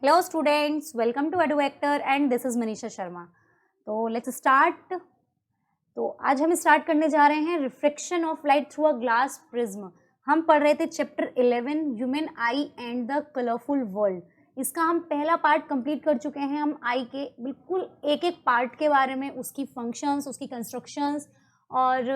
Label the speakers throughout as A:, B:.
A: Hello students, welcome to Eduvector and this is Manisha Sharma. तो let's start. तो आज हम स्टार्ट करने जा रहे हैं reflection of light through a glass prism. हम पढ़ रहे थे chapter 11 human I and the colourful world. इसका हम पहला पार्ट कंप्लीट कर चुके हैं। हम आई के बिल्कुल एक एक पार्ट के बारे में, उसकी फंक्शंस, उसकी कंस्ट्रक्शंस और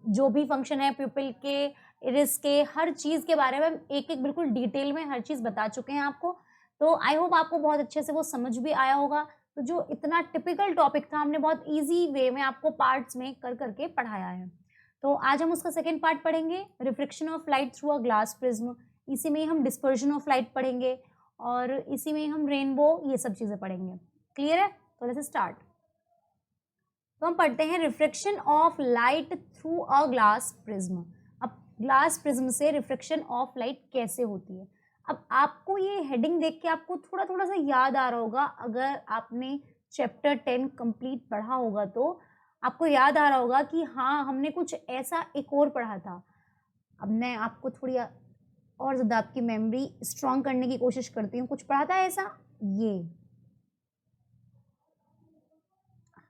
A: जो भी फंक्शन है प्यूपिल के, इरिस के, हर चीज़ के बारे में हम एक एक बिल्कुल डिटेल में हर चीज़ बता चुके हैं आपको। तो आई होप आपको बहुत अच्छे से वो समझ भी आया होगा। तो जो इतना टिपिकल टॉपिक था, हमने बहुत इजी वे में आपको पार्ट्स में कर करके पढ़ाया है। तो आज हम उसका सेकेंड पार्ट पढ़ेंगे, reflection of light through a glass prism. इसी में ही हम डिस्पर्जन ऑफ लाइट पढ़ेंगे और इसी में ही हम रेनबो, ये सब चीज़ें पढ़ेंगे। क्लियर है? तो लेट्स स्टार्ट। तो हम पढ़ते हैं reflection of light through a glass prism. अब ग्लास प्रिज्म से रिफ्लेक्शन ऑफ लाइट कैसे होती है। अब आपको ये हेडिंग देख के आपको थोड़ा थोड़ा सा याद आ रहा होगा, अगर आपने चैप्टर 10 कंप्लीट पढ़ा होगा तो आपको याद आ रहा होगा कि हाँ, हमने कुछ ऐसा एक और पढ़ा था। अब मैं आपको थोड़ी और ज़्यादा आपकी मेमोरी स्ट्रॉन्ग करने की कोशिश करती हूँ। कुछ पढ़ा था ऐसा, ये,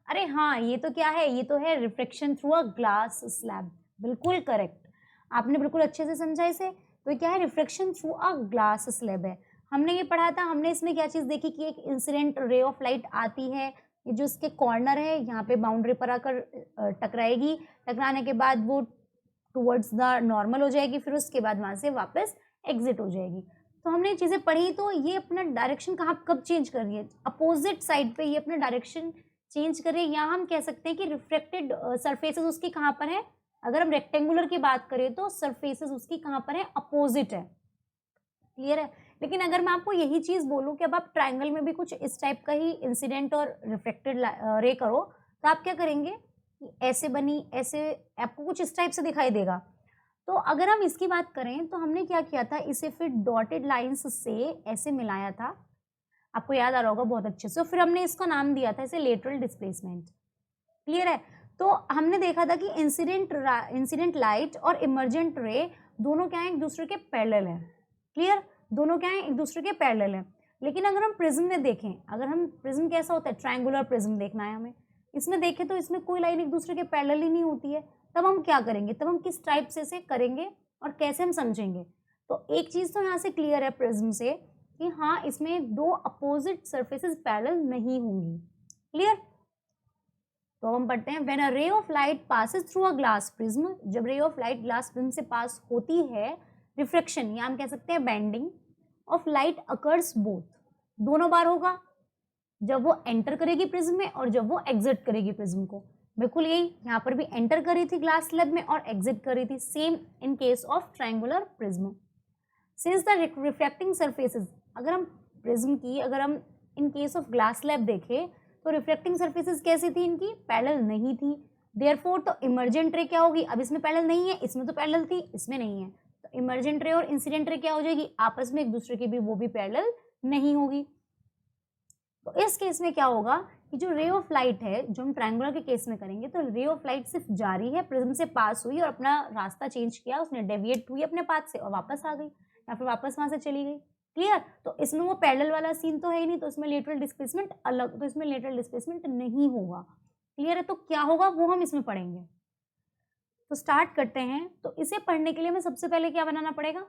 A: अरे हाँ, ये तो क्या है, ये तो है reflection through a glass slab. बिल्कुल करेक्ट, आपने बिल्कुल अच्छे से समझा इसे। तो ये क्या है, reflection through a glass slab है। हमने ये पढ़ा था। हमने इसमें क्या चीज़ देखी कि एक इंसिडेंट रे ऑफ लाइट आती है, ये जो इसके कॉर्नर है यहाँ पे बाउंड्री पर आकर टकराएगी। टकराने के बाद वो टुवर्ड्स द नॉर्मल हो जाएगी, फिर उसके बाद वहाँ से वापस एग्जिट हो जाएगी। तो हमने ये चीज़ें पढ़ी। तो ये अपना डायरेक्शन कहाँ कब चेंज कर रही है, अपोजिट साइड पे ये अपना डायरेक्शन चेंज कर रही है। यहाँ हम कह सकते हैं कि रिफ्लेक्टेड सरफेसेस उसकी कहाँ पर है। अगर हम रेक्टेंगुलर की बात करें तो सरफेसेस उसकी कहाँ पर है, अपोजिट है। क्लियर है? लेकिन अगर मैं आपको यही चीज़ बोलूँ कि अब आप ट्राइंगल में भी कुछ इस टाइप का ही इंसिडेंट और रिफ्लेक्टेड रे करो, तो आप क्या करेंगे, ऐसे बनी, ऐसे आपको कुछ इस टाइप से दिखाई देगा। तो अगर हम इसकी बात करें तो हमने क्या किया था, इसे फिर डॉटेड लाइंस से ऐसे मिलाया था। आपको याद आ रहा होगा बहुत अच्छे से। फिर हमने इसका नाम दिया था इसे लेटरल डिस्प्लेसमेंट। क्लियर है? तो हमने देखा था कि इंसिडेंट लाइट और इमर्जेंट रे दोनों क्या है, एक दूसरे के पैरेलल है। क्लियर? दोनों क्या है, एक दूसरे के पैरेलल है। लेकिन अगर हम प्रिज्म में देखें, अगर हम प्रिज्म कैसा होता है, ट्रायंगुलर प्रिज्म देखना है हमें, इसमें देखें तो इसमें कोई लाइन एक दूसरे के पैरेलल ही नहीं होती है। तब हम क्या करेंगे, तब हम किस टाइप से इसे करेंगे और कैसे हम समझेंगे। तो एक चीज तो यहाँ से क्लियर है प्रिज्म से कि हाँ, इसमें दो अपोजिट सर्फेसेस पैरेलल नहीं होंगी। क्लियर? तो हम पढ़ते हैं, when a ray of light passes through a glass prism. जब ray of light glass prism से पास होती है, रिफ्लेक्शन या हम कह सकते हैं bending of light occurs both, दोनों बार होगा, जब वो एंटर करेगी प्रिज्म में और जब वो एग्जिट करेगी प्रिज्म को। बिल्कुल यही यहाँ पर भी एंटर करी थी ग्लास स्लैब में और एग्जिट करी थी, same in case of triangular prism. Since the reflecting surfaces, अगर हम प्रिज्म की, अगर हम इन केस ऑफ ग्लास स्लैब देखें तो रिफ्लेक्टिंग सर्फेसेस कैसी थी, इनकी पैरेलल नहीं थी। देयरफॉर तो इमर्जेंट रे क्या होगी, अब इसमें पैरेलल नहीं है, इसमें तो पैरेलल थी, इसमें नहीं है। तो इमर्जेंट रे और इंसिडेंट रे क्या हो जाएगी, आपस में एक दूसरे की भी वो भी पैरेलल नहीं होगी। तो इस केस में क्या होगा कि जो रे ऑफ लाइट है, जो हम ट्रायंगुलर के केस में करेंगे, तो रे ऑफ लाइट सिर्फ जा रही है, प्रिज्म से पास हुई और अपना रास्ता चेंज किया, उसने डेविएट हुई अपने पाथ से और वापस आ गई या फिर वापस वहां से चली गई। क्लियर? तो इसमें वो पैरेलल वाला सीन तो है ही नहीं, तो इसमें लेटरल डिस्प्लेसमेंट अलग, तो इसमें लेटरल डिस्प्लेसमेंट नहीं होगा। क्लियर है? तो क्या होगा वो हम इसमें पढ़ेंगे। तो स्टार्ट करते हैं। तो इसे पढ़ने के लिए हमें सबसे पहले क्या बनाना पड़ेगा,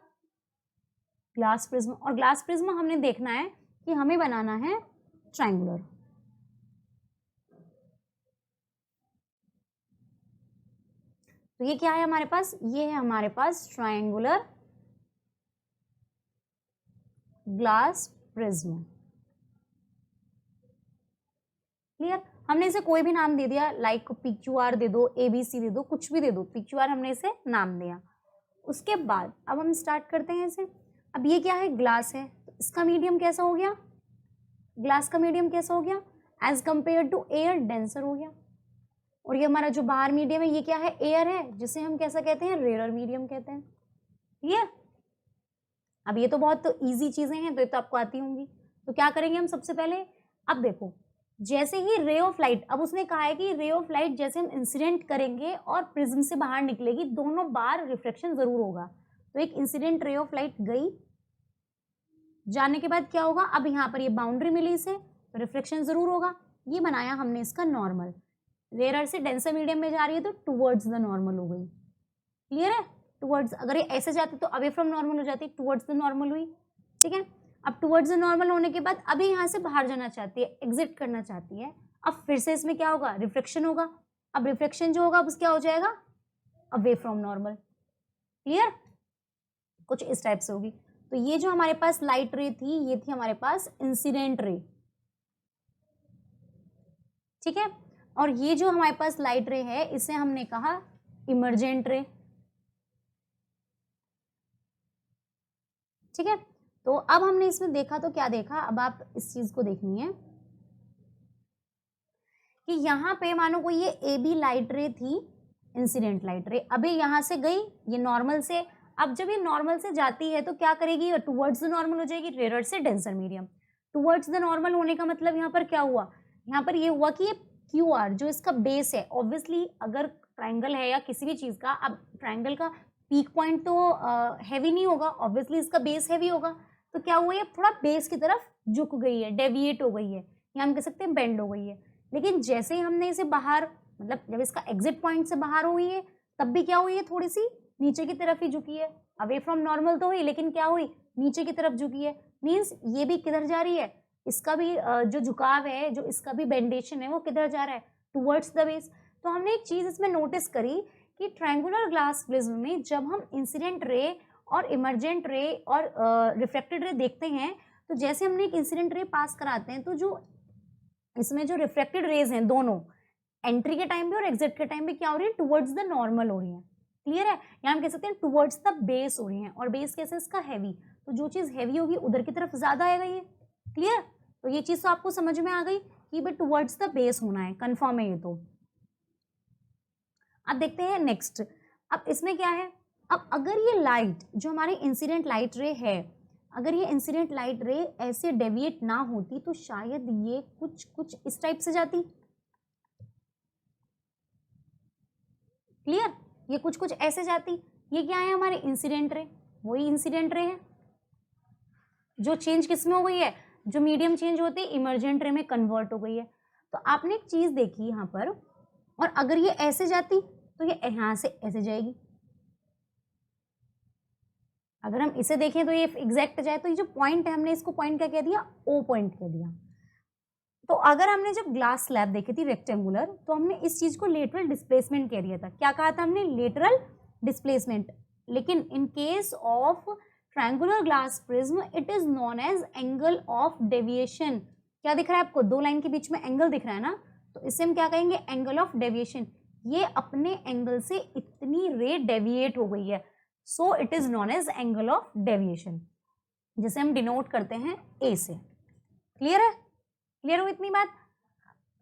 A: ग्लास प्रिज्म। और ग्लास प्रिज्म हमने देखना है कि हमें बनाना है ट्रायंगुलर। तो ये क्या है हमारे पास, ये है हमारे पास ट्रायंगुलर ग्लास प्रिज्म। क्लियर? हमने इसे कोई भी नाम दे दिया, लाइक PQR दे दो, ABC दे दो, कुछ भी दे दो, PQR हमने इसे नाम दिया। उसके बाद अब हम स्टार्ट करते हैं इसे। अब ये क्या है, ग्लास है, तो इसका मीडियम कैसा हो गया, ग्लास का मीडियम कैसा हो गया, as compare to air denser हो गया। और ये हमारा जो बाहर मीडियम है ये क्या है, एयर है, जिसे हम कैसा कहते हैं, रेयर मीडियम कहते हैं। क्लियर? अब ये तो बहुत इजी चीजें हैं, तो ये तो आपको आती होंगी। तो क्या करेंगे हम सबसे पहले, अब देखो, जैसे ही रे ऑफ लाइट, अब उसने कहा है कि रे ऑफ लाइट जैसे हम इंसिडेंट करेंगे और प्रिज्म से बाहर निकलेगी, दोनों बार रिफ्लेक्शन जरूर होगा। तो एक इंसिडेंट रे ऑफ लाइट गई, जाने के बाद क्या होगा, अब यहाँ पर ये बाउंड्री मिली इसे, तो रिफ्लेक्शन जरूर होगा। ये बनाया हमने इसका नॉर्मल, रेयर से डेंसर मीडियम में जा रही है तो टुवर्ड्स द नॉर्मल हो गई। क्लियर है? टुवर्ड्स, अगर ये ऐसे जाती तो अवे फ्रॉम नॉर्मल हो जाती, टुवर्ड्स द नॉर्मल हुई। ठीक है, अब टुवर्ड्स द नॉर्मल होने के बाद अभी यहाँ से बाहर जाना चाहती है, एग्जिट करना चाहती है। अब फिर से इसमें क्या होगा, रिफ्लेक्शन होगा। अब रिफ्लेक्शन जो होगा अब क्या हो जाएगा, अवे फ्रॉम नॉर्मल। क्लियर? कुछ इस टाइप से होगी। तो ये जो हमारे पास लाइट रे थी, ये थी हमारे पास इंसिडेंट रे। ठीक है, और ये जो हमारे पास लाइट रे है, इसे हमने कहा इमर्जेंट रे। ठीक है, तो अब हमने इसमें देखा तो क्या देखा, अब आप इस चीज को देखनी है कि यहाँ पे मानो कोई ये ए बी लाइट रे थी, इंसिडेंट लाइट रे, अभी यहाँ से गई ये नॉर्मल से। अब जब ये नॉर्मल से जाती है तो क्या करेगी, टुवर्ड्स द नॉर्मल हो जाएगी, रेयर से denser medium. Towards the normal होने का मतलब यहाँ पर क्या हुआ, यहाँ पर ये हुआ कि ये क्यू आर जो इसका बेस है, ऑब्वियसली अगर ट्राइंगल है या किसी भी चीज का, अब ट्राइंगल का पीक पॉइंट तो हैवी नहीं होगा, ऑब्वियसली इसका बेस हैवी होगा। तो क्या हुआ, ये थोड़ा बेस की तरफ झुक गई है, डेविएट हो गई है, या हम कह सकते हैं बेंड हो गई है। लेकिन जैसे ही हमने इसे बाहर, मतलब जब इसका एग्जिट पॉइंट से बाहर हुई है, तब भी क्या हुई है, थोड़ी सी नीचे की तरफ ही झुकी है। अवे फ्रॉम नॉर्मल तो हुई, लेकिन क्या हुई, नीचे की तरफ झुकी है। मीन्स ये भी किधर जा रही है, इसका भी जो झुकाव है, जो इसका भी बेंडेशन है, वो किधर जा रहा है, टुवर्ड्स द बेस। तो हमने एक चीज इसमें नोटिस करी कि ट्रायंगुलर ग्लास प्रिज्म में जब हम इंसिडेंट रे और इमर्जेंट रे और रिफ्लेक्टेड रे देखते हैं, तो जैसे हमने एक इंसिडेंट रे पास कराते हैं, तो जो इसमें जो रिफ्लेक्टेड रेज हैं दोनों, एंट्री के टाइम पे और एग्जिट के टाइम पे क्या हो रही है, टुवर्ड्स द नॉर्मल हो रही है। क्लियर है? या हम कह सकते हैं टुवर्ड्स द बेस हो रही है, और बेस कैसे, इसका हैवी, तो जो चीज हैवी होगी उधर की तरफ ज्यादा आएगा ये। क्लियर? तो ये चीज तो आपको समझ में आ गई कि भाई टुवर्ड्स द बेस होना है, कंफर्म है ये तो। अब देखते हैं नेक्स्ट, अब इसमें क्या है, अब अगर ये लाइट जो हमारी इंसिडेंट लाइट रे है, अगर ये इंसिडेंट लाइट रे ऐसे डेविएट ना होती तो शायद ये कुछ इस टाइप से जाती। क्लियर? ये कुछ ऐसे जाती। ये क्या है, हमारे इंसिडेंट रे, वही इंसिडेंट रे है। जो चेंज किसमें हो गई है, जो मीडियम चेंज होती है इमर्जेंट रे में कन्वर्ट हो गई है। तो आपने एक चीज देखी यहाँ पर, और अगर ये ऐसे जाती तो ये यहाँ से ऐसे जाएगी। अगर हम इसे देखें तो ये एग्जैक्ट जाए, तो ये जो पॉइंट है, हमने इसको पॉइंट क्या कह दिया, ओ पॉइंट कह दिया। तो अगर हमने जब ग्लास स्लैब देखी थी रेक्टेंगुलर, तो हमने इस चीज को लेटरल डिस्प्लेसमेंट कह दिया था। क्या कहा था हमने, लेटरल डिस्प्लेसमेंट। लेकिन in case of triangular glass prism it is known as angle of deviation. क्या दिख रहा है आपको, दो लाइन के बीच में एंगल दिख रहा है ना, तो इसे हम क्या कहेंगे, एंगल ऑफ डेविएशन। ये अपने एंगल से इतनी रे डेविएट हो गई है, so it is known as angle of deviation, जिसे हम डिनोट करते हैं ए से। क्लियर है? क्लियर हो इतनी बात?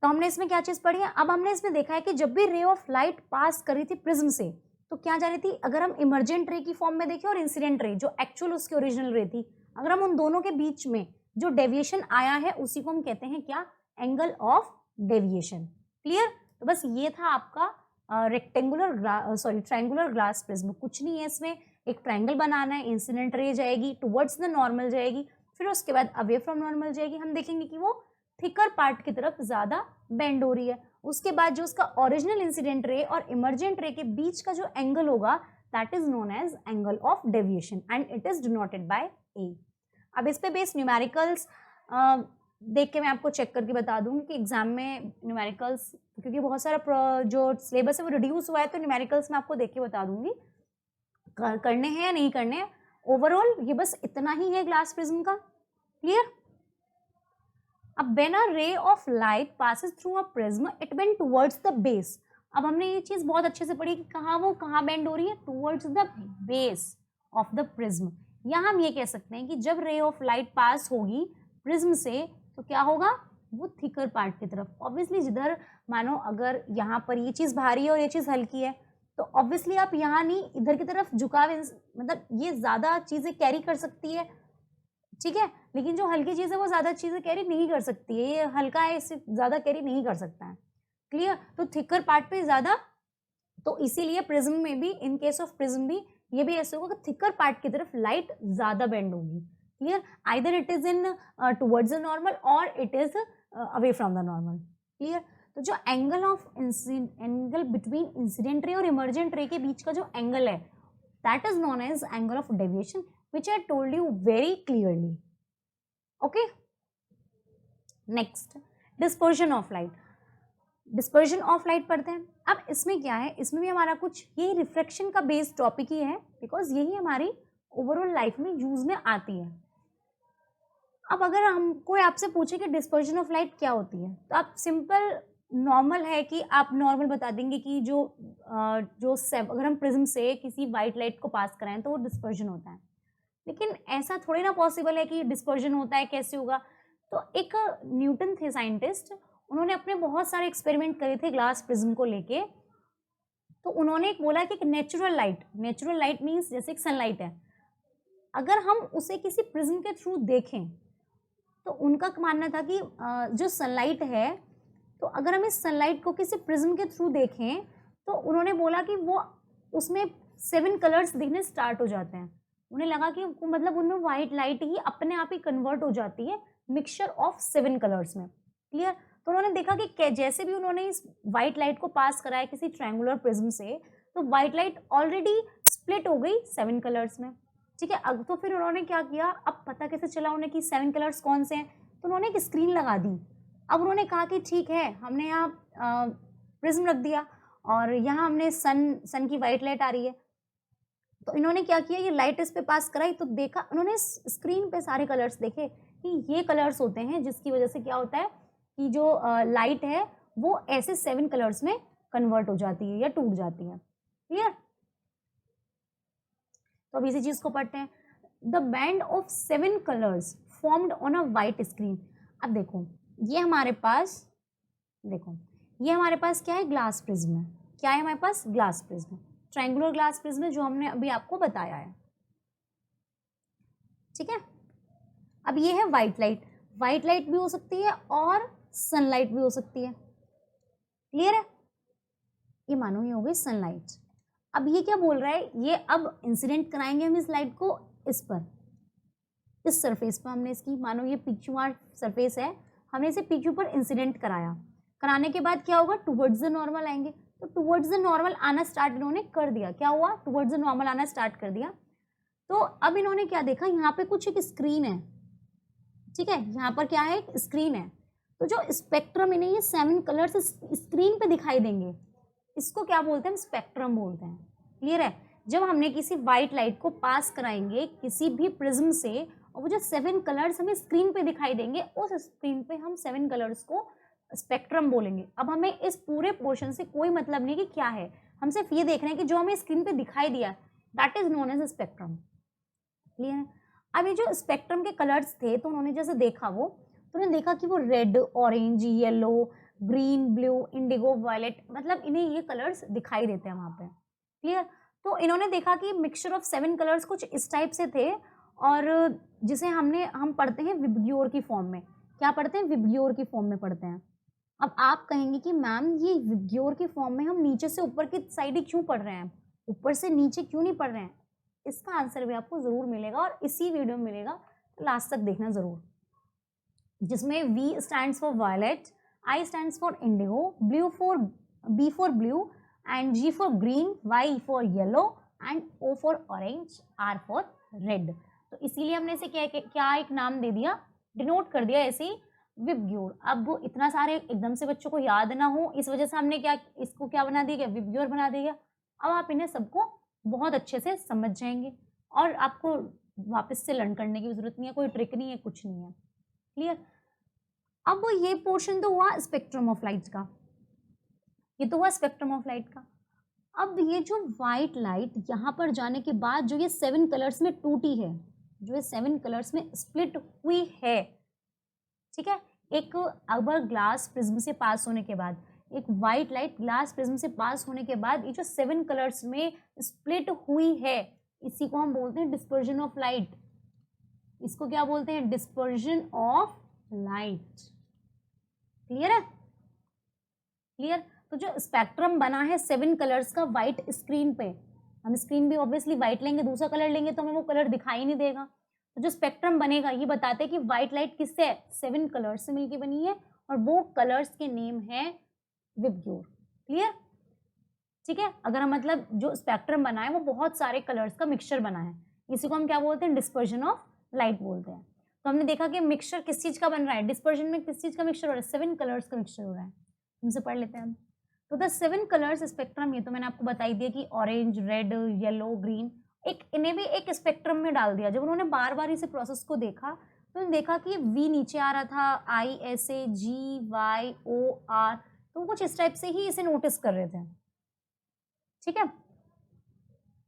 A: तो हमने इसमें क्या चीज पढ़ी है, अब हमने इसमें देखा है कि जब भी रे ऑफ लाइट पास करी थी प्रिज्म से, तो क्या जा रही थी, अगर हम इमर्जेंट रे की फॉर्म में देखें और इंसिडेंट रे जो एक्चुअल उसकी ओरिजिनल रे थी, अगर हम उन दोनों के बीच में जो डेविएशन आया है उसी को हम कहते हैं क्या, एंगल ऑफ डेविएशन। क्लियर? तो बस ये था आपका रेक्टेंगुलर ट्रायंगुलर ग्लास प्रिज्म। कुछ नहीं है इसमें, एक ट्रायंगल बनाना है, इंसिडेंट रे जाएगी, टुवर्ड्स द नॉर्मल जाएगी, फिर उसके बाद अवे फ्रॉम नॉर्मल जाएगी। हम देखेंगे कि वो थिकर पार्ट की तरफ ज्यादा बेंड हो रही है। उसके बाद जो उसका ओरिजिनल इंसिडेंट रे और इमर्जेंट रे के बीच का जो एंगल होगा, that is known as angle of deviation and it is denoted by A. अब इस पे बेस्ड न्यूमेरिकल्स देख के मैं आपको चेक करके बता दूंगी कि एग्जाम में न्यूमेरिकल्स, क्योंकि बहुत सारा जो सिलेबस है वो रिड्यूस हुआ है, तो न्यूमेरिकल्स मैं आपको देख के बता दूंगी करने हैं या नहीं करने हैं। ओवरऑल ये बस इतना ही है ग्लास प्रिज्म का। क्लियर? अब when a ray of light passes through a prism it bend towards the base। अब हमने ये चीज बहुत अच्छे से पढ़ी कि कहाँ बेंड हो रही है, towards the base of the prism। यहाँ हम ये कह सकते हैं कि जब रे ऑफ लाइट पास होगी प्रिज्म से, तो क्या होगा, वो थिकर पार्ट की तरफ। ऑब्वियसली जिधर मानो अगर यहाँ पर ये चीज भारी है और ये चीज हल्की है, तो ऑब्वियसली आप यहाँ नहीं, इधर की तरफ झुकाव, मतलब ये ज्यादा चीजें कैरी कर सकती है, ठीक है, लेकिन जो हल्की चीज है वो ज्यादा चीजें कैरी नहीं कर सकती है, ये हल्का है इससे ज्यादा कैरी नहीं कर सकता है। क्लियर? तो थिकर पार्ट पे ज्यादा, तो इसीलिए प्रिज्म में भी, इन केस ऑफ प्रिज्म भी ये भी ऐसे होगा कि थिकर पार्ट की तरफ लाइट ज्यादा बेंड होगी। Clear, either it is in towards the normal और it is away from the normal. Clear, तो जो एंगल बिटवीन इंसिडेंट रे और इमर्जेंट रे के बीच का जो एंगल है that is known as angle of deviation, which I told you very clearly. Okay, next dispersion of light. Dispersion of light पढ़ते हैं। अब इसमें क्या है, इसमें भी हमारा कुछ ये रिफ्लेक्शन का बेस्ड टॉपिक ही है, बिकॉज यही हमारी ओवरऑल लाइफ में यूज में आती है। अब अगर हम कोई आपसे पूछे कि डिस्पर्जन ऑफ लाइट क्या होती है, तो आप सिंपल नॉर्मल है कि आप नॉर्मल बता देंगे कि अगर हम प्रिज्म से किसी वाइट लाइट को पास कराएं तो वो डिस्पर्जन होता है। लेकिन ऐसा थोड़ी ना पॉसिबल है कि डिस्पर्जन होता है, कैसे होगा। तो एक न्यूटन थे साइंटिस्ट, उन्होंने अपने बहुत सारे एक्सपेरिमेंट करे थे ग्लास प्रिज्म को लेके। तो उन्होंने एक बोला कि नेचुरल लाइट मीन्स जैसे एक सनलाइट है, अगर हम उसे किसी प्रिज्म के थ्रू देखें तो उनका मानना था कि जो सनलाइट है, तो अगर हम इस सनलाइट को किसी प्रिज्म के थ्रू देखें तो उन्होंने बोला कि वो उसमें 7 कलर्स दिखने स्टार्ट हो जाते हैं। उन्हें लगा कि मतलब उनमें वाइट लाइट ही अपने आप ही कन्वर्ट हो जाती है मिक्सचर ऑफ 7 कलर्स में। क्लियर, तो उन्होंने देखा कि जैसे भी उन्होंने इस वाइट लाइट को पास कराया किसी ट्रायंगुलर प्रिज्म से, तो वाइट लाइट ऑलरेडी स्प्लिट हो गई 7 कलर्स में। ठीक है, अब तो फिर उन्होंने क्या किया, अब पता कैसे चला उन्हें कि 7 कलर्स कौन से हैं, तो उन्होंने एक स्क्रीन लगा दी। अब उन्होंने कहा कि ठीक है, हमने यहाँ प्रिज्म रख दिया और यहाँ हमने सन की वाइट लाइट आ रही है। तो इन्होंने क्या किया, ये लाइट इस पे पास कराई तो देखा, उन्होंने स्क्रीन पे सारे कलर्स देखे कि ये कलर्स होते हैं, जिसकी वजह से क्या होता है कि जो लाइट है वो ऐसे 7 कलर्स में कन्वर्ट हो जाती है या टूट जाती है। क्लियर, तो अब इसी चीज को पढ़ते हैं। The band of 7 colours formed on a white screen. अब देखो ये हमारे पास क्या है, ग्लास प्रिज्म है। क्या है हमारे पास, glass prism, triangular glass prism है, जो हमने अभी आपको बताया है। ठीक है, अब ये है वाइट लाइट भी हो सकती है और सनलाइट भी हो सकती है। क्लियर है, ये मानो ये हो गई सनलाइट। अब ये क्या बोल रहा है, ये अब इंसिडेंट कराएंगे हम इस लाइट को इस पर, इस सरफेस पर। हमने इसकी, मानो ये PQR सरफेस है, हमने इसे PQ पर इंसिडेंट कराने के बाद क्या होगा, टुवर्ड्स द नॉर्मल आएंगे। तो टुवर्ड्स द नॉर्मल आना स्टार्ट इन्होंने कर दिया। क्या हुआ, टुवर्ड्स द नॉर्मल आना स्टार्ट कर दिया। तो अब इन्होंने क्या देखा, यहाँ पे कुछ एक स्क्रीन है। ठीक है, यहाँ पर क्या है, एक स्क्रीन है। तो जो स्पेक्ट्रम इन्हें ये 7 कलर्स स्क्रीन पे दिखाई देंगे, इसको क्या बोलते हैं, हम स्पेक्ट्रम बोलते हैं। क्लियर है, जब हमने किसी वाइट लाइट को पास कराएंगे किसी भी प्रिज्म से और वो जो 7 कलर्स हमें स्क्रीन पे दिखाई देंगे, उस स्क्रीन पे हम 7 कलर्स को स्पेक्ट्रम बोलेंगे। अब हमें इस पूरे पोर्शन से कोई मतलब नहीं कि क्या है, हम सिर्फ ये देख रहे हैं कि जो हमें स्क्रीन पे दिखाई दिया that is known as spectrum. Clear है, अब ये जो स्पेक्ट्रम के कलर्स थे, तो उन्होंने जैसे देखा तो उन्होंने देखा कि वो red, orange, yellow, green, blue, indigo, violet, मतलब इन्हें ये कलर्स दिखाई देते हैं वहाँ पे। क्लियर, तो इन्होंने देखा कि मिक्सचर ऑफ 7 कलर्स कुछ इस टाइप से थे, और जिसे हम पढ़ते हैं विबग्योर की फॉर्म में। क्या पढ़ते हैं, विबग्योर की फॉर्म में पढ़ते हैं। अब आप कहेंगे कि मैम ये विबग्योर की फॉर्म में हम नीचे से ऊपर की साइड ही क्यों पढ़ रहे हैं, ऊपर से नीचे क्यों नहीं पढ़ रहे हैं, इसका आंसर भी आपको जरूर मिलेगा और इसी वीडियो में मिलेगा, तो लास्ट तक देखना जरूर। जिसमें V stands for violet, I stands for indigo, B for blue and G for green, Y for yellow and O for orange, R for red. तो इसीलिए हमने इसे क्या एक नाम दे दिया, डिनोट कर दिया ऐसे ही, विबग्योर। अब इतना सारे एकदम से बच्चों को याद ना हो, इस वजह से हमने इसको क्या बना दिया, विबग्योर बना दिया। अब आप इन्हें सबको बहुत अच्छे से समझ जाएंगे और आपको वापस से लर्न करने की जरूरत नहीं है, कोई ट्रिक नहीं है, कुछ नहीं है। क्लियर, अब ये पोर्शन तो हुआ स्पेक्ट्रम ऑफ लाइट का, ये तो हुआ स्पेक्ट्रम ऑफ लाइट का। अब ये जो व्हाइट लाइट यहाँ पर जाने के बाद जो ये 7 कलर्स में टूटी है, जो ये 7 कलर्स में स्प्लिट हुई है, ठीक है, एक अगर ग्लास प्रिज्म से पास होने के बाद, एक व्हाइट लाइट ग्लास प्रिज्म से पास होने के बाद ये जो 7 कलर्स में स्प्लिट हुई है, इसी को हम बोलते हैं डिस्पर्जन ऑफ लाइट। इसको क्या बोलते हैं, डिस्पर्जन ऑफ लाइट। क्लियर है, क्लियर। तो जो स्पेक्ट्रम बना है 7 कलर्स का व्हाइट स्क्रीन पे, हम स्क्रीन भी ऑब्वियसली व्हाइट लेंगे, दूसरा कलर लेंगे तो हमें वो कलर दिखाई नहीं देगा। तो जो स्पेक्ट्रम बनेगा ये बताते हैं कि व्हाइट लाइट किससे है, 7 कलर्स से मिलकर बनी है और वो कलर्स के नेम है विबग्योर। क्लियर? ठीक है, अगर हम मतलब जो स्पेक्ट्रम बना है वो बहुत सारे कलर्स का मिक्सचर बना है, इसी को हम क्या बोलते हैं, डिस्पर्जन ऑफ लाइट बोलते हैं। तो हमने देखा कि मिक्सचर किस चीज का बन रहा है, डिस्पर्जन में किस चीज का मिक्सचर हो रहा है, 7 कलर्स का मिक्सचर हो रहा है। हमसे पढ़ लेते हैं हम। तो द 7 कलर्स स्पेक्ट्रम, ये तो मैंने आपको बताई दिया कि ऑरेंज, रेड, येलो, ग्रीन, एक इन्हें भी एक स्पेक्ट्रम में डाल दिया। जब उन्होंने बार बार इसे प्रोसेस को देखा तो उन्होंने देखा कि वी नीचे आ रहा था, I, S, A, G, Y, O, R, तो कुछ इस टाइप से ही इसे नोटिस कर रहे थे। ठीक है,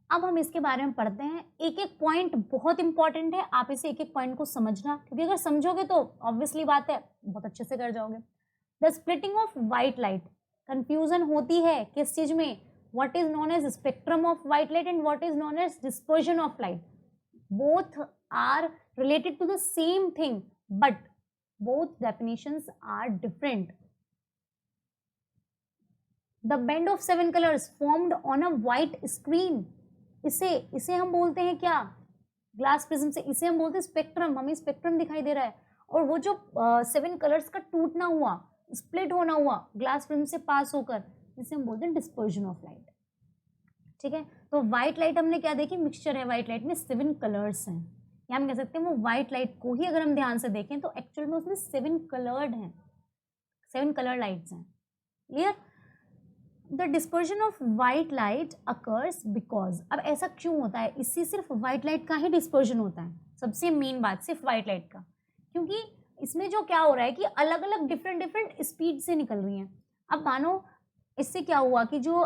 A: अब हम इसके बारे में पढ़ते हैं। एक एक पॉइंट बहुत इंपॉर्टेंट है, आप इसे एक एक पॉइंट को समझना, क्योंकि अगर समझोगे तो ऑब्वियसली बात है बहुत अच्छे से कर जाओगे। The splitting of white light, confusion होती है किस चीज में, what is known as spectrum of white light and what is known as dispersion of light. Both are related to the same thing but both definitions are different. The band of 7 colours formed on a white screen, इसे हम बोलते हैं क्या, glass prism से, इसे हम बोलते हैं स्पेक्ट्रम। हमें स्पेक्ट्रम दिखाई दे रहा है और वो जो 7 कलर्स का टूटना हुआ, स्प्लिट होना हुआ ग्लास प्रिज्म से पास होकर, इसे हम बोलते हैं डिस्पर्जन ऑफ लाइट। ठीक है, तो व्हाइट लाइट हमने क्या देखी, मिक्सचर है, व्हाइट लाइट में 7 कलर्स हैं, या हम कह सकते हैं वो व्हाइट लाइट को ही अगर हम ध्यान से देखें तो एक्चुअल में उसमें 7 कलर्ड हैं, 7 कलर लाइट्स हैं। Clear? The dispersion of white light occurs because, अब ऐसा क्यों होता है, इससे सिर्फ व्हाइट लाइट का ही डिस्पर्जन होता है, सबसे मेन बात सिर्फ व्हाइट लाइट का, क्योंकि इसमें जो क्या हो रहा है कि अलग अलग डिफरेंट स्पीड से निकल रही हैं। अब मानो इससे क्या हुआ कि जो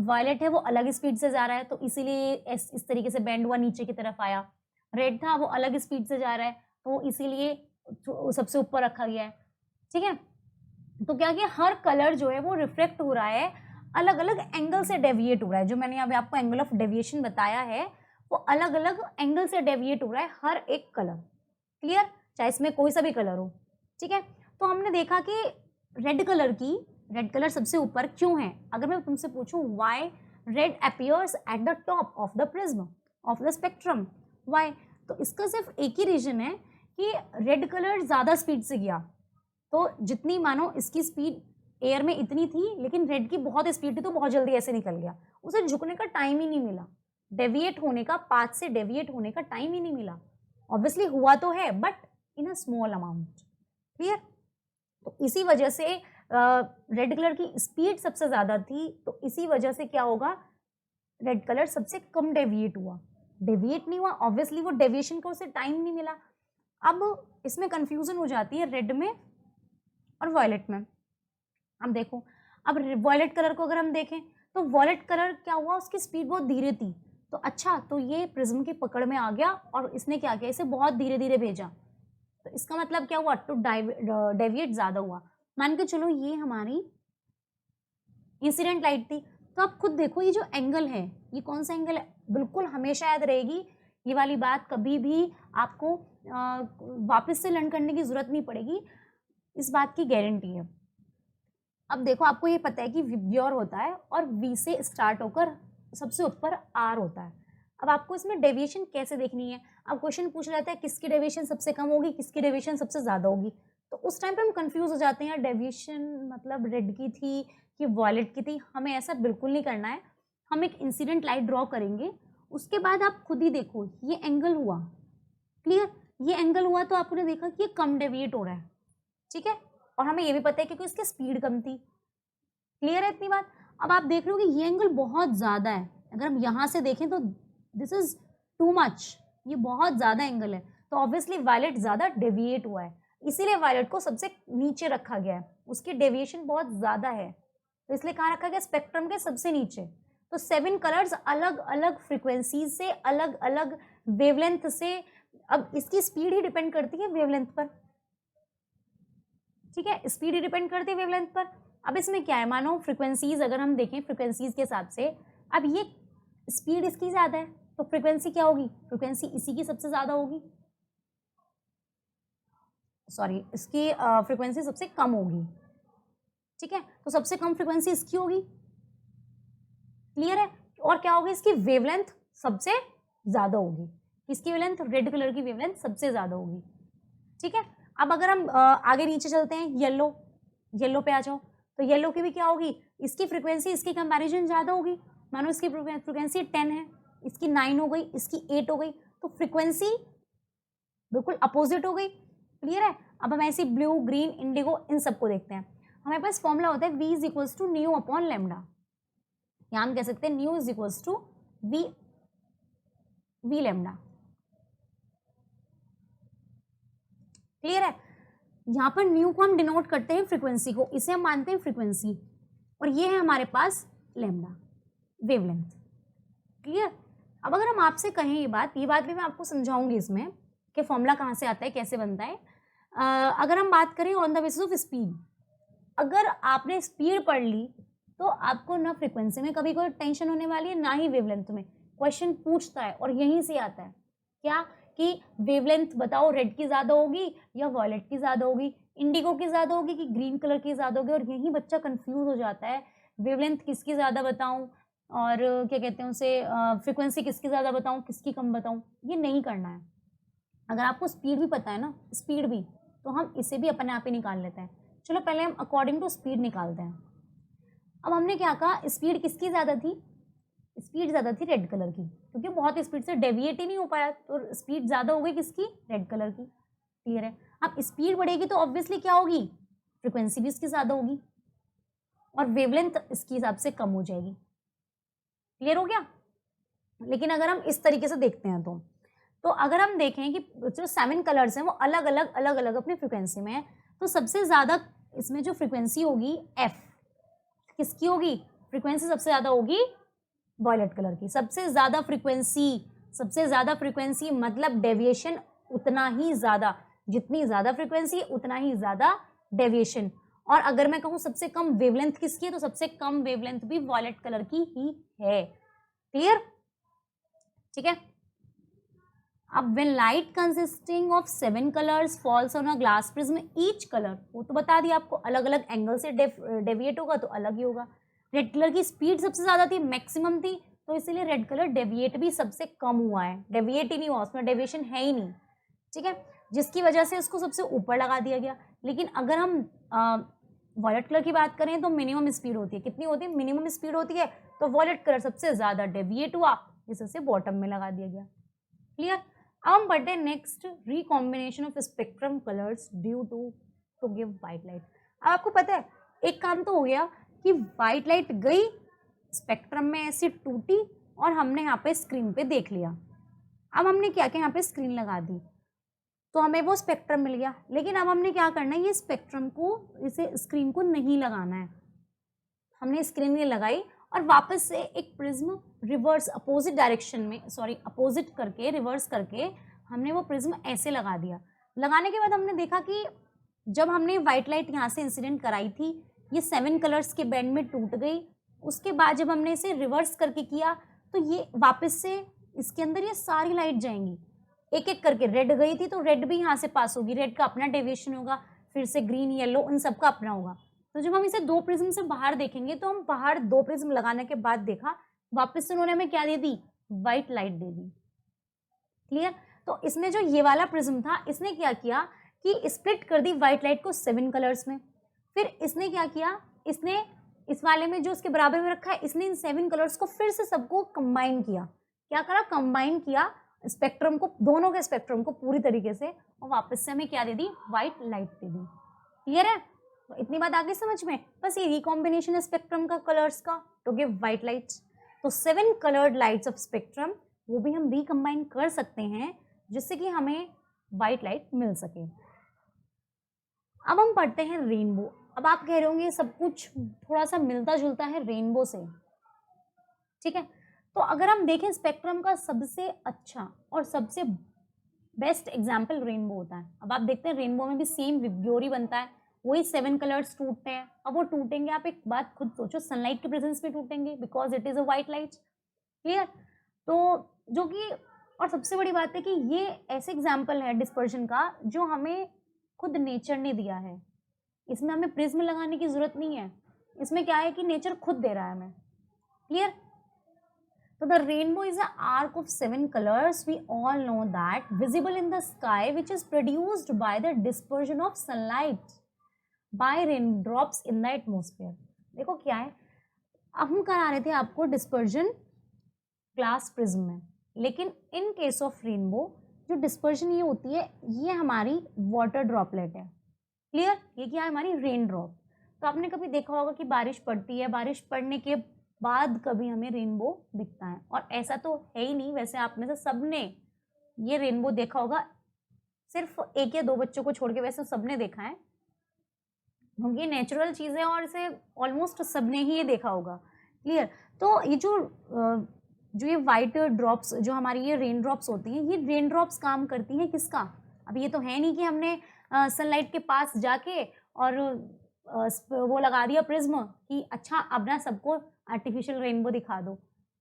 A: वायलेट है वो अलग स्पीड से जा रहा है, तो इसीलिए इस तरीके से बैंड हुआ, नीचे की तरफ आया। रेड था वो अलग स्पीड से जा रहा है, तो इसीलिए सबसे ऊपर रखा गया है। ठीक है, तो क्या किया, हर कलर जो है वो रिफ्लेक्ट हो रहा है, अलग अलग एंगल से डेविएट हो रहा है। जो मैंने अभी आपको एंगल ऑफ डेविएशन बताया है वो अलग अलग एंगल से डेविएट हो रहा है हर एक कलर। क्लियर? चाहे इसमें कोई सा भी कलर हो। ठीक है, तो हमने देखा कि रेड कलर सबसे ऊपर क्यों है। अगर मैं तुमसे पूछूं why red appears at the top of the prism of the spectrum, why, तो इसका सिर्फ एक ही रीजन है कि रेड कलर ज्यादा स्पीड से गया, तो जितनी मानो इसकी स्पीड एयर में इतनी थी लेकिन रेड की बहुत स्पीड थी तो बहुत जल्दी ऐसे निकल गया, उसे झुकने का टाइम ही नहीं मिला, डेविएट होने का, पाथ से डेविएट होने का टाइम ही नहीं मिला। ऑब्वियसली हुआ तो है but in a small amount. Clear? तो इसी वजह से रेड कलर की स्पीड सबसे ज्यादा थी, तो इसी वजह से क्या होगा, रेड कलर सबसे कम डेविएट हुआ, डेविएट नहीं हुआ, ऑब्वियसली वो डेविएशन का उसे टाइम नहीं मिला। अब इसमें कंफ्यूजन हो जाती है रेड में और वॉयलेट में। अब देखो, अब वॉयलेट कलर को अगर हम देखें तो वॉयलेट कलर क्या हुआ, उसकी स्पीड बहुत धीरे थी, तो अच्छा, तो ये प्रिज्म की पकड़ में आ गया और इसने क्या किया, इसे बहुत धीरे धीरे भेजा, तो इसका मतलब क्या हुआ, टू डेविएट ज्यादा हुआ। मान के चलो ये हमारी इंसिडेंट लाइट थी, तो आप खुद देखो ये जो एंगल है ये कौन सा एंगल है, बिल्कुल हमेशा याद रहेगी ये वाली बात, कभी भी आपको वापस से लर्न करने की जरूरत नहीं पड़ेगी, इस बात की गारंटी है। अब देखो, आपको ये पता है कि विबग्योर होता है और वी से स्टार्ट होकर सबसे ऊपर आर होता है। अब आपको इसमें डेविएशन कैसे देखनी है, अब क्वेश्चन पूछ रहा है किसकी डेविएशन सबसे कम होगी, किसकी डेविएशन सबसे ज्यादा होगी, तो उस टाइम पे हम कंफ्यूज हो जाते हैं, डेविएशन मतलब रेड की थी कि वॉयलेट की थी। हमें ऐसा बिल्कुल नहीं करना है, हम एक इंसिडेंट लाइट ड्रॉ करेंगे, उसके बाद आप खुद ही देखो ये एंगल हुआ। क्लियर? ये एंगल हुआ तो आपने देखा कि ये कम डेविएट हो रहा है। ठीक है, और हमें ये भी पता है क्योंकि इसकी स्पीड कम थी। क्लियर है इतनी बात? अब आप देख रहे हो कि ये एंगल बहुत ज्यादा है, अगर हम यहां से देखें तो दिस इज टू मच, ये बहुत ज्यादा एंगल है, तो ऑब्वियसली वायलेट ज्यादा डेविएट हुआ है, इसीलिए वायलेट को सबसे नीचे रखा गया है, उसकी डेविएशन बहुत ज्यादा है, तो इसलिए कहाँ रखा गया, स्पेक्ट्रम के सबसे नीचे। तो 7 कलर्स अलग अलग फ्रीक्वेंसी से, अलग अलग वेवलेंथ से, अब इसकी स्पीड ही डिपेंड करती है वेवलेंथ पर। ठीक है, स्पीड ही डिपेंड करती है वेवलेंथ पर। अब इसमें क्या है, मानो फ्रीक्वेंसीज अगर हम देखें फ्रीक्वेंसीज के हिसाब से, अब ये स्पीड इसकी ज्यादा है तो फ्रीक्वेंसी क्या होगी, फ्रीक्वेंसी इसी की सबसे ज्यादा होगी, सॉरी इसकी फ्रीक्वेंसी सबसे कम होगी। ठीक है, तो सबसे कम फ्रीक्वेंसी इसकी होगी। क्लियर है? और क्या होगी, इसकी वेवलेंथ सबसे ज्यादा होगी, किसकी वेवलेंथ? रेड कलर की वेवलेंथ सबसे ज्यादा होगी। ठीक है, अब अगर हम आगे नीचे चलते हैं, येलो पे आ जाओ, तो येलो की भी क्या होगी? इसकी फ्रीक्वेंसी इसकी कंपैरिजन ज्यादा होगी। मानो इसकी फ्रीक्वेंसी 10 है, इसकी 9 हो गई, इसकी 8 हो गई, तो फ्रीक्वेंसी बिल्कुल अपोजिट हो गई। क्लियर है? अब हम ऐसी ब्लू, ग्रीन, इंडिगो इन सबको देखते हैं। हमारे पास फॉर्मूला होता है v is equals to nu upon lambda, या हम कह सकते हैं nu is equals to v lambda. Clear है? यहाँ पर न्यू को हम डिनोट करते हैं फ्रीक्वेंसी को, इसे हम मानते हैं फ्रीक्वेंसी, और ये है हमारे पास लेमडा, वेवलेंथ। क्लियर? अब अगर हम आपसे कहें ये बात भी मैं आपको समझाऊंगी इसमें कि फॉर्मूला कहाँ से आता है, कैसे बनता है। अगर हम बात करें on the basis of speed, अगर आपने स्पीड पढ़ ली तो आपको ना फ्रीक्वेंसी में कभी कोई टेंशन होने वाली है, ना ही वेवलेंथ में। क्वेश्चन पूछता है और यहीं से आता है क्या कि वेवलेंथ बताओ, रेड की ज्यादा होगी या वॉयलेट की ज्यादा होगी, इंडिगो की ज्यादा होगी कि ग्रीन कलर की ज्यादा होगी, और यही बच्चा कंफ्यूज हो जाता है, वेवलेंथ किसकी ज्यादा बताऊं और क्या कहते हैं उसे, फ्रीक्वेंसी किसकी ज्यादा बताऊं, किसकी कम बताऊं। ये नहीं करना है। अगर आपको स्पीड भी पता है ना, स्पीड भी, तो हम इसे भी अपने आप ही निकाल लेते हैं। चलो पहले हम अकॉर्डिंग टू स्पीड निकालते हैं। अब हमने क्या कहा, स्पीड किसकी ज्यादा थी? स्पीड ज्यादा थी रेड कलर की, क्योंकि बहुत स्पीड से डेविएट ही नहीं हो पाया, तो स्पीड ज्यादा हो गई किसकी? रेड कलर की। क्लियर है? अब स्पीड बढ़ेगी तो ऑब्वियसली क्या होगी? फ्रीक्वेंसी भी इसकी ज्यादा होगी और वेवलेंथ इसके हिसाब से कम हो जाएगी। क्लियर हो गया? लेकिन अगर हम इस तरीके से देखते हैं तो अगर हम देखें कि जो 7 कलर्स हैं वो अलग अलग अपनी फ्रीक्वेंसी में है, तो सबसे ज्यादा इसमें जो फ्रीक्वेंसी होगी एफ, किसकी होगी? फ्रीक्वेंसी सबसे ज्यादा होगी वॉयलेट कलर की। सबसे ज्यादा फ्रीक्वेंसी मतलब डेविएशन उतना ही ज्यादा, जितनी ज्यादा फ्रीक्वेंसी उतना ही ज्यादा डेविएशन। और अगर मैं कहूं सबसे कम वेवलेंथ किसकी है, तो सबसे कम वेवलेंथ भी वॉयलेट कलर की ही है। क्लियर? ठीक है। अब when light consisting of 7 colors falls on a glass prism, each color, वो तो बता दिया आपको, अलग अलग एंगल से डेविएट होगा तो अलग ही होगा। रेड कलर की स्पीड सबसे ज्यादा थी, मैक्सिमम थी, तो इसीलिए रेड कलर डेविएट भी सबसे कम हुआ है, डेविएट ही नहीं हुआ, उसमें डेविएशन है ही नहीं। ठीक है, जिसकी वजह से उसको सबसे ऊपर लगा दिया गया। लेकिन अगर हम वॉयलेट कलर की बात करें तो मिनिमम स्पीड होती है, कितनी होती है? मिनिमम स्पीड होती है, तो वॉयलेट कलर सबसे ज्यादा डेविएट हुआ, इससे बॉटम में लगा दिया गया। क्लियर? अब हम बढ़ते हैं next, recombination of spectrum colours due to give white light. अब आपको पता है एक काम तो हो गया कि व्हाइट लाइट गई स्पेक्ट्रम में, ऐसी टूटी और हमने यहाँ पे स्क्रीन पे देख लिया। अब हमने क्या किया, यहाँ पे स्क्रीन लगा दी तो हमें वो स्पेक्ट्रम मिल गया। लेकिन अब हमने क्या करना है, ये स्पेक्ट्रम को, इसे स्क्रीन को नहीं लगाना है। हमने स्क्रीन नहीं लगाई और वापस से एक प्रिज्म रिवर्स अपोजिट डायरेक्शन में, अपोजिट करके, रिवर्स करके हमने वो प्रिज्म ऐसे लगा दिया। लगाने के बाद हमने देखा कि जब हमने व्हाइट लाइट यहाँ से इंसिडेंट कराई थी, ये 7 कलर्स के बैंड में टूट गई। उसके बाद जब हमने इसे रिवर्स करके किया तो ये वापस से इसके अंदर ये सारी लाइट जाएंगी, एक एक करके। रेड गई थी तो रेड भी यहाँ से पास होगी, रेड का अपना डेविएशन होगा, फिर से ग्रीन, येलो, उन सबका अपना होगा। तो जब हम इसे 2 प्रिज्म से बाहर देखेंगे तो हम बाहर 2 प्रिज्म लगाने के बाद देखा वापस से उन्होंने हमें क्या दे दी? व्हाइट लाइट दे दी। क्लियर? तो इसने जो ये वाला प्रिज्म था, इसने क्या किया कि स्प्लिट कर दी व्हाइट लाइट को 7 कलर्स में। फिर इसने क्या किया, इसने इस वाले में जो उसके बराबर में रखा है, इसने इन 7 कलर्स को फिर से सबको कंबाइन किया। क्या करा? कंबाइन किया स्पेक्ट्रम को, दोनों के स्पेक्ट्रम को पूरी तरीके से, और वापस से हमें क्या दे दी? व्हाइट लाइट दे दी। क्लियर है? तो इतनी बात आगे समझ में? बस ये रिकॉम्बिनेशन है स्पेक्ट्रम का, कलर्स का, टू गिव व्हाइट लाइट्स। तो 7 कलर्ड लाइट्स ऑफ स्पेक्ट्रम, वो भी हम रिकम्बाइन कर सकते हैं जिससे कि हमें व्हाइट लाइट मिल सके। अब हम पढ़ते हैं रेनबो। अब आप कह रहे होंगे सब कुछ थोड़ा सा मिलता जुलता है रेनबो से, ठीक है। तो अगर हम देखें स्पेक्ट्रम का सबसे अच्छा और सबसे बेस्ट एग्जाम्पल रेनबो होता है। अब आप देखते हैं रेनबो में भी सेम विब्ग्योरी बनता है, वही 7 कलर्स टूटते हैं। अब वो टूटेंगे, आप एक बात खुद सोचो, सनलाइट के प्रेजेंस में टूटेंगे because it is a white light. Clear? तो जो कि, और सबसे बड़ी बात है कि ये ऐसे एग्जाम्पल है डिस्पर्शन का जो हमें खुद नेचर ने दिया है। इसमें हमें प्रिज्म लगाने की जरूरत नहीं है, इसमें क्या है कि नेचर खुद दे रहा है हमें। क्लियर? तो the rainbow is a arc of 7 colours, we all know that, visible in the sky, which is produced by the dispersion of sunlight by rain drops in the atmosphere. देखो क्या है, अब हम करा रहे थे आपको डिस्पर्जन ग्लास प्रिज्म में, लेकिन इन केस ऑफ रेनबो जो डिस्पर्जन ये होती है, ये हमारी वाटर ड्रॉपलेट है। क्लियर? ये क्या है? हमारी रेन ड्रॉप। तो आपने कभी देखा होगा कि बारिश पड़ती है, बारिश पड़ने के बाद कभी हमें रेनबो दिखता है, और ऐसा तो है ही नहीं, वैसे आप में से सबने ये रेनबो देखा होगा, सिर्फ 1 या 2 बच्चों को छोड़ के वैसे सबने देखा है, क्योंकि नेचुरल चीज़ है और इसे ऑलमोस्ट सबने ही ये देखा होगा। क्लियर? तो ये जो ये वाइट ड्रॉप्स, जो हमारी ये रेन ड्रॉप्स होती हैं, ये रेन ड्रॉप्स काम करती हैं किसका? अब ये तो है नहीं कि हमने सनलाइट के पास जाके और वो लगा दिया प्रिज्म कि अच्छा अब ना सबको आर्टिफिशियल रेनबो दिखा दो।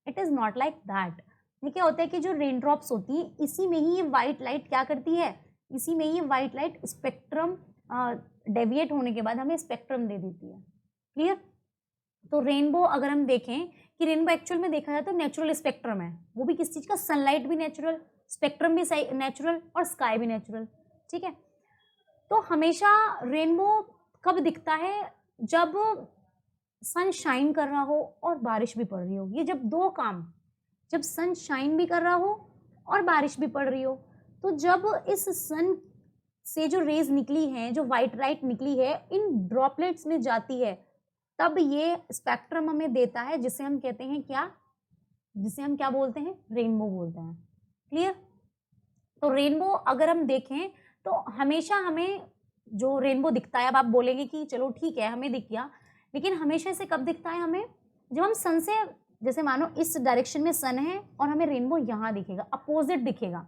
A: It is not like that. ये क्या होता है कि जो रेन ड्रॉप्स होती हैं, इसी में ही ये वाइट लाइट क्या करती है, इसी में ही वाइट लाइट स्पेक्ट्रम डेविएट होने के बाद हमें स्पेक्ट्रम दे देती है। क्लियर? तो रेनबो अगर हम देखें कि रेनबो एक्चुअल में देखा जाए तो नेचुरल स्पेक्ट्रम है, वो भी किस चीज़ का? सनलाइट भी नेचुरल, स्पेक्ट्रम भी नेचुरल और स्काई भी नेचुरल। ठीक है? तो हमेशा रेनबो कब दिखता है? जब सन शाइन कर रहा हो और बारिश भी पड़ रही हो। ये जब दो काम, जब सन शाइन भी कर रहा हो और बारिश भी पड़ रही हो, तो जब इस सन से जो रेज निकली हैं, जो वाइट लाइट निकली है, इन ड्रॉपलेट्स में जाती है, तब ये स्पेक्ट्रम हमें देता है, जिसे हम कहते हैं क्या? जिसे हम क्या बोलते हैं? रेनबो बोलते हैं। क्लियर? तो रेनबो अगर हम देखें तो हमेशा हमें जो रेनबो दिखता है, अब आप बोलेंगे कि चलो ठीक है हमें दिख गया, लेकिन हमेशा से कब दिखता है हमें? जब हम सन से, जैसे मानो इस डायरेक्शन में सन है और हमें रेनबो यहाँ दिखेगा, अपोजिट दिखेगा।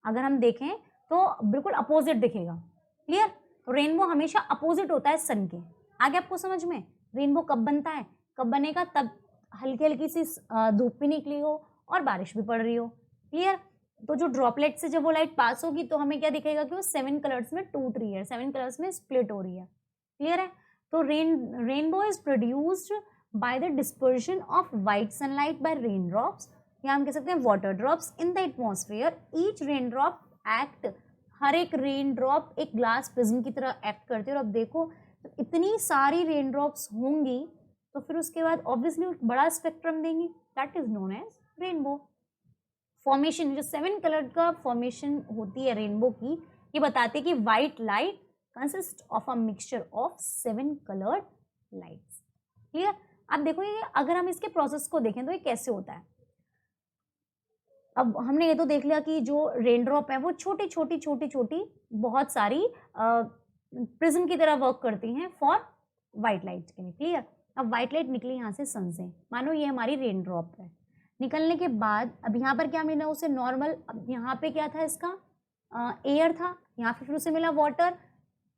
A: अगर हम देखें तो बिल्कुल अपोजिट दिखेगा। क्लियर? तो रेनबो हमेशा अपोजिट होता है सन के। आगे आपको समझ में? रेनबो कब बनता है? कब बनेगा? तब हल्की हल्की सी धूप भी निकली हो और बारिश भी पड़ रही हो। क्लियर? तो जो ड्रॉपलेट से जब वो लाइट पास होगी तो हमें क्या दिखेगा कि वो 7 कलर्स में टूट रही है, 7 कलर्स में स्प्लिट हो रही है। क्लियर है? तो rainbow is produced by the dispersion of white sunlight by rain drops, या हम कह सकते हैं water drops in the atmosphere. Each rain drop act, हर एक रेन ड्रॉप एक ग्लास प्रिज्म की तरह एक्ट करती है। और अब देखो तो इतनी सारी रेन ड्रॉप्स होंगी तो फिर उसके बाद ऑब्वियसली बड़ा स्पेक्ट्रम देंगी, that is known as rainbow. Formation, जो 7 कलर का फॉर्मेशन होती है रेनबो की, ये बताते हैं कि white light consist of a mixture of 7 coloured lights. Clear? अब देखो ये अगर हम इसके प्रोसेस को देखें तो ये कैसे होता है। अब हमने ये तो देख लिया कि जो रेन ड्रॉप है वो छोटी छोटी छोटी छोटी बहुत सारी प्रिज्म की तरह वर्क करती हैं फॉर व्हाइट लाइट के लिए। क्लियर? अब व्हाइट लाइट निकली यहाँ से सन से, मानो ये हमारी रेन ड्रॉप है। निकलने के बाद अब यहाँ पर क्या मिला उसे? नॉर्मल। अब यहाँ पे क्या था इसका? एयर था। यहाँ पे फिर उसे मिला वाटर,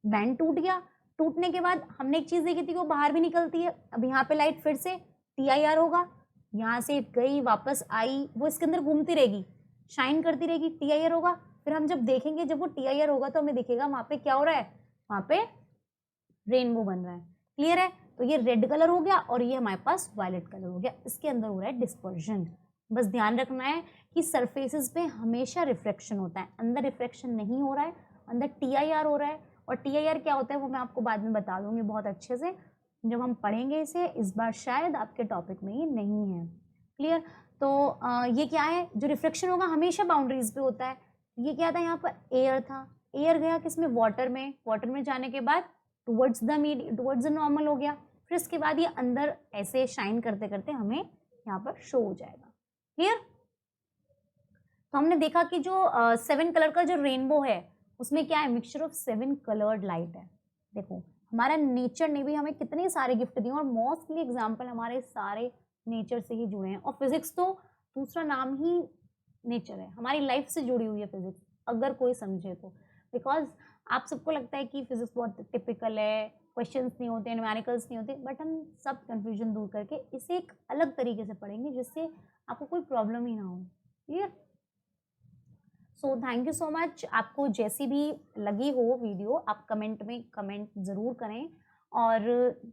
A: बैंड टूट गया। टूटने के बाद हमने एक चीज़ देखी थी कि वो बाहर भी निकलती है। अब यहाँ पे लाइट फिर से TIR होगा, यहाँ से गई वापस आई, वो इसके अंदर घूमती रहेगी, शाइन करती रहेगी, TIR होगा। फिर हम जब देखेंगे, जब वो TIR होगा तो हमें दिखेगा वहाँ पे क्या हो रहा है, वहाँ पे रेनबो बन रहा है। क्लियर है? तो ये रेड कलर हो गया और ये हमारे पास वायलेट कलर हो गया, इसके अंदर हो रहा है डिस्पर्जन। बस ध्यान रखना है कि सरफेसेस पे हमेशा रिफ्रैक्शन होता है, अंदर रिफ्रैक्शन नहीं हो रहा है, अंदर TIR हो रहा है। और TIR क्या होता है वो मैं आपको बाद में बता दूंगी बहुत अच्छे से जब हम पढ़ेंगे इसे। इस बार शायद आपके टॉपिक में ये नहीं है। क्लियर? तो ये क्या है? जो रिफ्लेक्शन होगा हमेशा बाउंड्रीज पे होता है। ये क्या था? यहाँ पर एयर था, एयर गया किसमें? वाटर में। वाटर में जाने के बाद टुवर्ड्स द नॉर्मल हो गया। फिर इसके बाद ये अंदर ऐसे शाइन करते करते हमें यहाँ पर शो हो जाएगा। क्लियर? तो हमने देखा कि जो 7 कलर का जो रेनबो है उसमें क्या है? मिक्सचर ऑफ 7 कलर्ड लाइट है। देखो हमारा नेचर ने भी हमें कितने सारे गिफ्ट दिए और मोस्टली एग्जाम्पल हमारे सारे नेचर से ही जुड़े हैं। और फिजिक्स तो दूसरा नाम ही नेचर है, हमारी लाइफ से जुड़ी हुई है फिजिक्स, अगर कोई समझे तो। बिकॉज आप सबको लगता है कि फिजिक्स बहुत टिपिकल है, क्वेश्चंस नहीं होते, न्यूमेरिकल्स नहीं होते, बट हम सब कंफ्यूजन दूर करके इसे एक अलग तरीके से पढ़ेंगे जिससे आपको कोई प्रॉब्लम ही ना हो। Clear? So thank you so much. आपको जैसी भी लगी हो वीडियो आप कमेंट में कमेंट ज़रूर करें और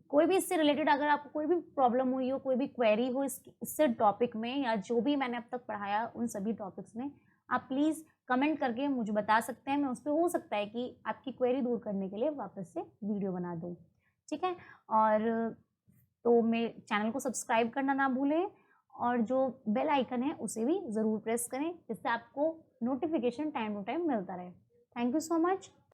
A: कोई भी इससे रिलेटेड अगर आपको कोई भी प्रॉब्लम हुई हो, कोई भी क्वेरी हो इससे टॉपिक में, या जो भी मैंने अब तक पढ़ाया उन सभी टॉपिक्स में, आप प्लीज़ कमेंट करके मुझे बता सकते हैं। मैं उस पे हो सकता है कि आपकी क्वेरी दूर करने के लिए वापस से वीडियो बना दूँ, ठीक है? और तो मेरे चैनल को सब्सक्राइब करना ना भूलें, और जो बेल आइकन है उसे भी ज़रूर प्रेस करें, जिससे आपको नोटिफिकेशन टाइम टू टाइम मिलता रहे। Thank you so much.